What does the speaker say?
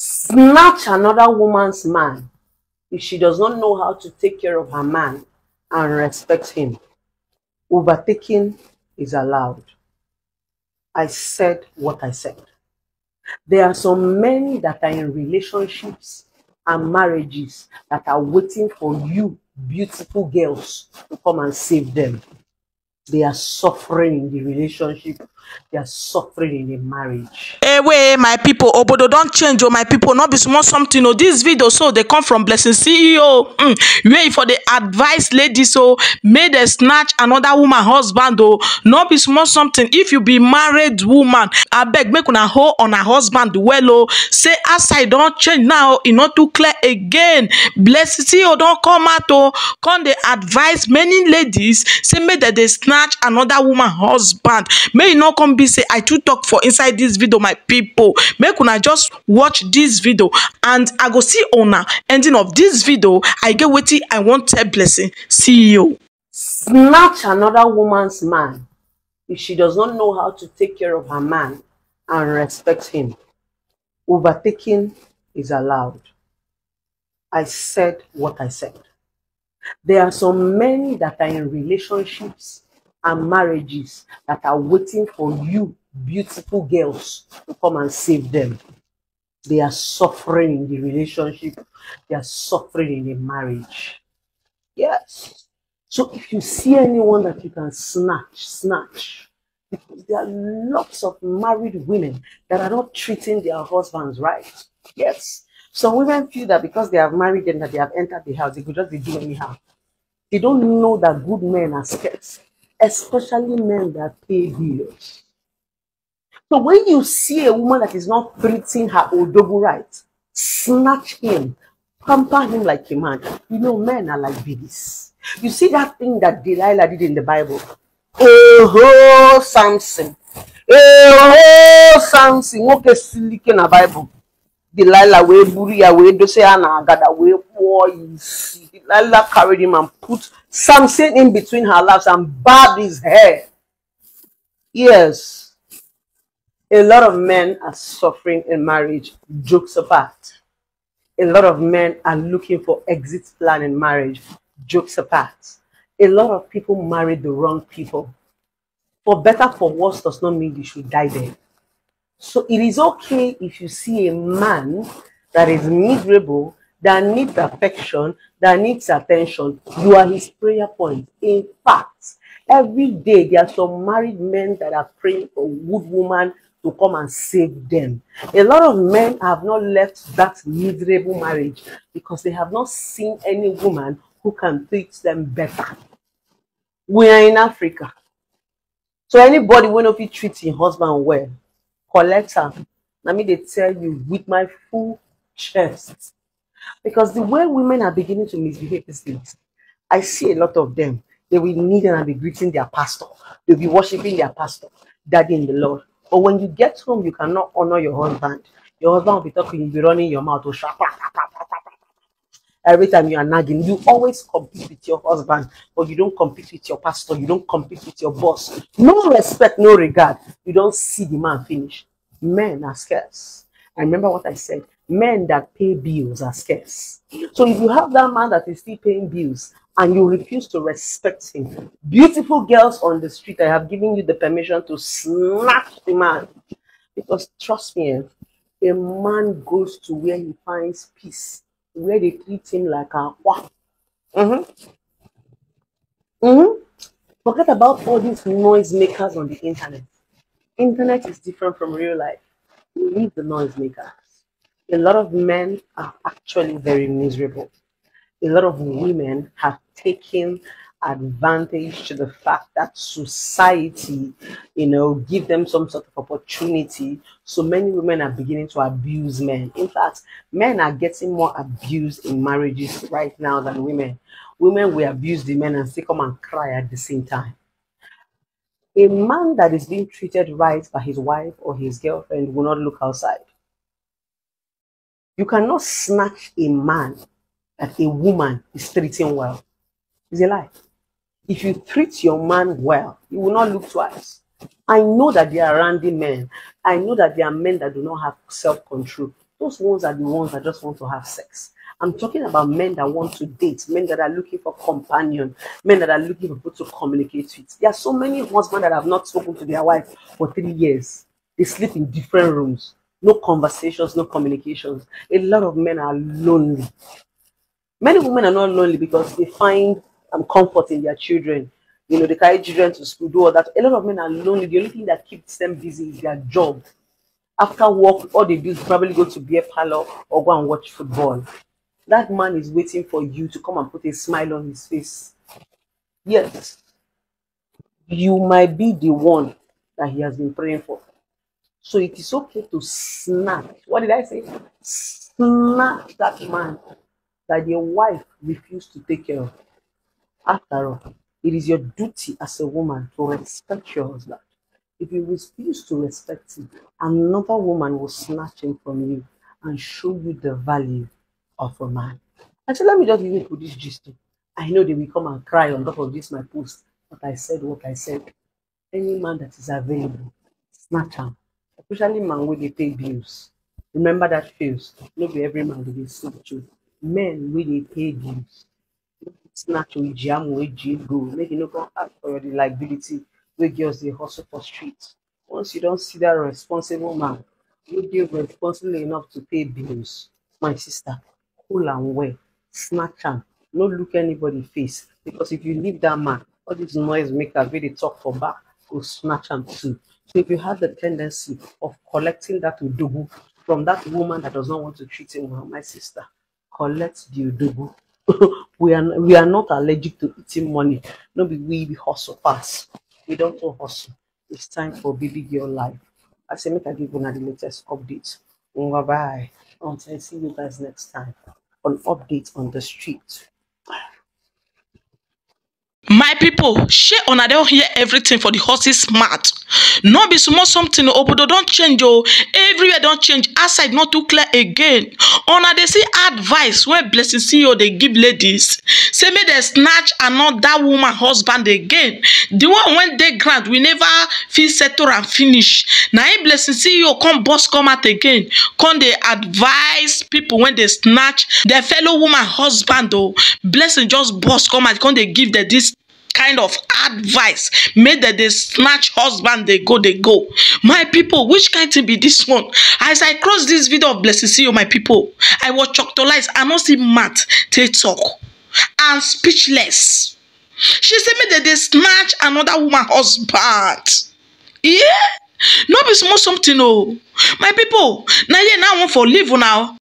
snatch another woman's man if she does not know how to take care of her man and respect him. Overtaking is allowed. I said what I said. There are some men that are in relationships and marriages that are waiting for you, beautiful girls, to come and save them. They are suffering in the relationship. They are suffering in the marriage. Hey, wait, my people, obodo don't change, oh, my people, not be small something, oh, this video, so they come from Blessing CEO, wait for the advice ladies, so may they snatch another woman husband, oh, not be small something. If you be married woman, I beg, make una hold on her husband well, oh, say outside don't change now, it not too clear again. Blessing CEO don't come out, oh, come they advise many ladies, say may they snatch another woman husband. May not come be say I too talk for inside this video, my people. Make una just watch this video and I go see una ending of this video. I get wetin I want tell Blessing CEO. Snatch another woman's man if she does not know how to take care of her man and respect him. Overtaking is allowed. I said what I said. There are some men that are in relationships and marriages that are waiting for you, beautiful girls, to come and save them. They are suffering in the relationship. They are suffering in the marriage. Yes. So if you see anyone that you can snatch. Because there are lots of married women that are not treating their husbands right. Yes. Some women feel that because they have married them, that they have entered the house, they could just be doing anyhow. They don't know that good men are scarce, especially men that pay bills. So when you see a woman that is not treating her odogu right, snatch him, pamper him like a man. You know, men are like babies. You see that thing that Delilah did in the Bible? Oh, Samson. Oh, Samson. Okay, silly in the Bible. Delilah we buria we do say anagada we boys. Delilah carried him and put Samson in between her laps and barbed his hair. Yes. A lot of men are suffering in marriage, jokes apart. A lot of men are looking for exit plan in marriage, jokes apart. A lot of people marry the wrong people. For better, for worse does not mean you should die there. So it is okay if you see a man that is miserable, that needs affection, that needs attention. You are his prayer point. In fact, every day there are some married men that are praying for a good woman to come and save them. A lot of men have not left that miserable marriage because they have not seen any woman who can treat them better. We are in Africa. So anybody when of you treats your husband well, collect her. Let me tell you with my full chest. Because the way women are beginning to misbehave these days, I see a lot of them. They will kneel and be greeting their pastor. They'll be worshiping their pastor, daddy in the Lord. But when you get home, you cannot honor your husband. Your husband will be talking, you'll be running your mouth. Every time you are nagging, you always compete with your husband, but you don't compete with your pastor, you don't compete with your boss. No respect, no regard. You don't see the man finish. Men are scarce. And remember what I said, men that pay bills are scarce. So if you have that man that is still paying bills and you refuse to respect him, beautiful girls on the street, I have given you the permission to snatch the man. Because trust me, a man goes to where he finds peace, where they treat him like a wow. Forget about all these noisemakers on the internet. Internet is different from real life. Leave the noisemakers. A lot of men are actually very miserable. A lot of women have taken advantage to the fact that society, give them some sort of opportunity. So many women are beginning to abuse men. In fact, men are getting more abused in marriages right now than women. Women will abuse the men and still come and cry at the same time. A man that is being treated right by his wife or his girlfriend will not look outside. You cannot snatch a man that a woman is treating well. It's a lie. If you treat your man well, you will not look twice. I know that there are randy men. I know that there are men that do not have self-control. Those ones are the ones that just want to have sex. I'm talking about men that want to date, men that are looking for companion, men that are looking for people to communicate with. There are so many husbands that have not spoken to their wife for 3 years. They sleep in different rooms. No conversations, no communications. A lot of men are lonely. Many women are not lonely because they find comfort in their children. They carry children to school, do all that. A lot of men are lonely. The only thing that keeps them busy is their job. After work, all they do is probably go to beer parlor or go and watch football. That man is waiting for you to come and put a smile on his face. Yes, you might be the one that he has been praying for. So it is okay to snatch. What did I say? Snatch that man that your wife refused to take care of. After all, it is your duty as a woman to respect your husband. If you refuse to respect him, another woman will snatch him from you and show you the value of a man. And so let me just even put this gist. I know they will come and cry on top of this my post, but I said what I said. Any man that is available, snatch him. Especially man when they pay bills. Remember that feels. Not be every man will snatch you. Men when they pay bills. Snatch with jam with go. Make you no come ask for your liability. We girls they hustle for streets. Once you don't see that responsible man, you be responsible enough to pay bills. My sister, cool and well, snatch him. No look anybody face. Because if you leave that man, all these noise makers where they talk for back, will snatch him too. So if you have the tendency of collecting that udugu from that woman that does not want to treat him well, my sister, collect the udugu. we are not allergic to eating money. No, we hustle fast. We don't hustle. It's time for baby girl life. I say make I give you the latest updates. Bye bye. Until I see you guys next time on updates on the street. My people, shey una don hear everything for the horses mouth. No be small something obodo don change o. Everywhere don change. Outside not too clear again. Una dey see advice wey Blessing CEO dey give ladies. Say make dem snatch another woman husband again. The one wey dey ground we never fit settle and finish. Na im Blessing CEO come burst come out again. Come dey advise people when dey snatch their fellow woman husband o. Blessing just burst come out come dey give them this kind of advice. Make dem dey snatch husband dey go. My people, which kind thing be this one? As I cross this video of Blessing CEO, my people, I was choctolized. I no see mouth take talk. I'm speechless. She said make dem dey snatch another woman husband. Yeah, no be small something o. My people, na here now I want for leave now.